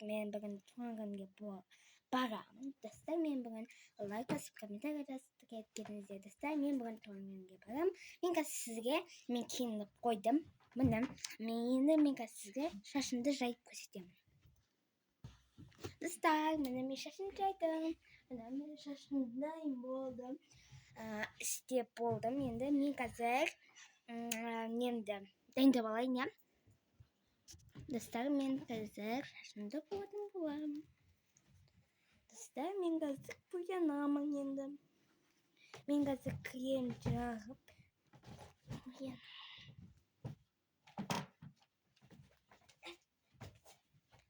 мен бүгін туған күнге барамын. Достар, мен бүгін лайк басып, комментарий жазып кеткеніңіздер. Достар, мен бүгін туған күнге барамын. Мен қазір сізге мен киініп қойдым. Міне, мен қазір сізге шашымды жайып көрсетемін. Достар, міне мен шашымды жайдым. Міне мен шашымды дайын болдым. Істеп болдым. Енді мен қазір немді дайындап алайын, иә? Достар, мен қазір шашымды боламын. Достар, мен қазір боянамын енді. Мен қазір крем жағып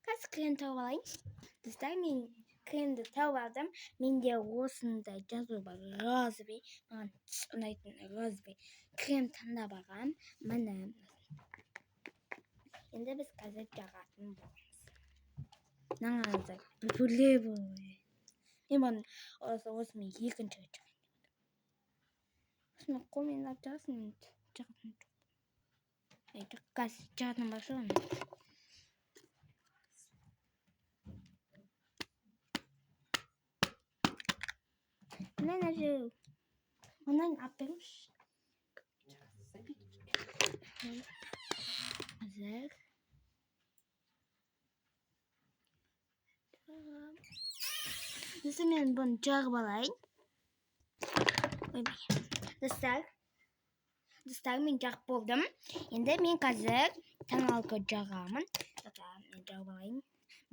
қазір крем тауып алайын. Достар, мен кремді тауып алдым. Менде осындай жазу бар. Розовый. Маған ұнайтын розовый крем таңдап алғам. Міне. Енді біз қазір жағатын боламыз. Наңыздар, бүле. Мен осымен екінші рет жағайын. Осымен қолмен алып жағасын, жағатын жоқ. Қазір жағатын башылым. Мынан ажу. Мынан аппемш. Қазір. Достар, мен бұны жағып алайын. Достар, мен жағып болдым. Енді мен қазір тоналка жағамын. Мен жағып алайын.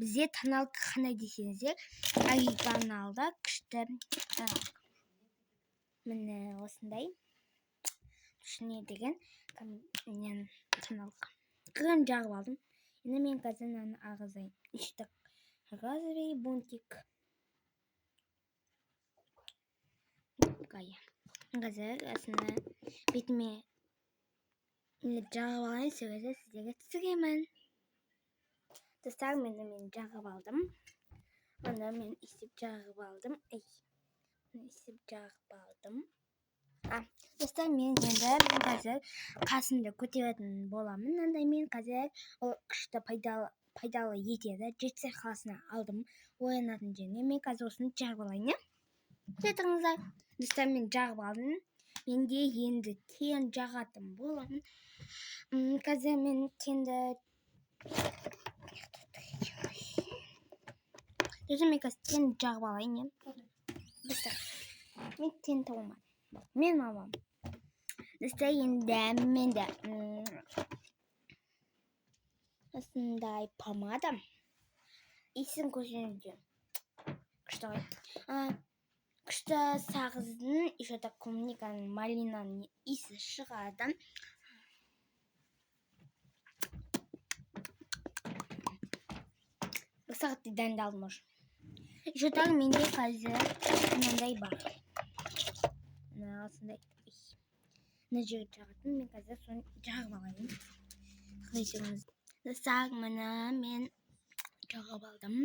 Бізде тоналка қандай десеңіздер, оригиналда күшті. Міне осындай. Ішіне деген тоналка. Крем жағып алдым. Енді мен қазір ағызайын. Үштік розовый бунтик. Қазір осыны бетіме жағып алайын, сөйлесе сіздерге түсіремін. Достар, мен жағып алдым. Оны мен істеп жағып алдым. Достар, мен енді қазір қасымды көтеретін боламын. Мен қазір ол күшті пайдалы етеді. Жетісай қаласына алдым. Оянатын жеріне мен қазір осыны жағып алайын. Жетіңіздер. Достар, мен жағып алдым. Менде енді кен жағатын боламын. Қазір мен кенді... Достар, мен қазір кен жағып алайын. Достар, мен кен тауымадым. Мен мамам. Достар, енді менде осындай помада. Иісін көрсеңіздер. Күшті ғой. Күшті сағыздың, еще так клубниканың, малинаның иісі шығады. Сағатты дайындалдым уже. Еще так менде қазір мынандай бар. Осындай. Мына жерге жағатын, мен қазір соны жағып алайын. Қайтыңыз. Достар, мына мен жағып алдым.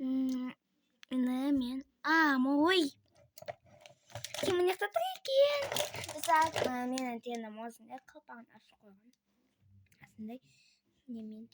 Мен... Ой! Кем мына тұр екен? Достар, менің тенім осындай қылпағын ашып қойған. Осындай немен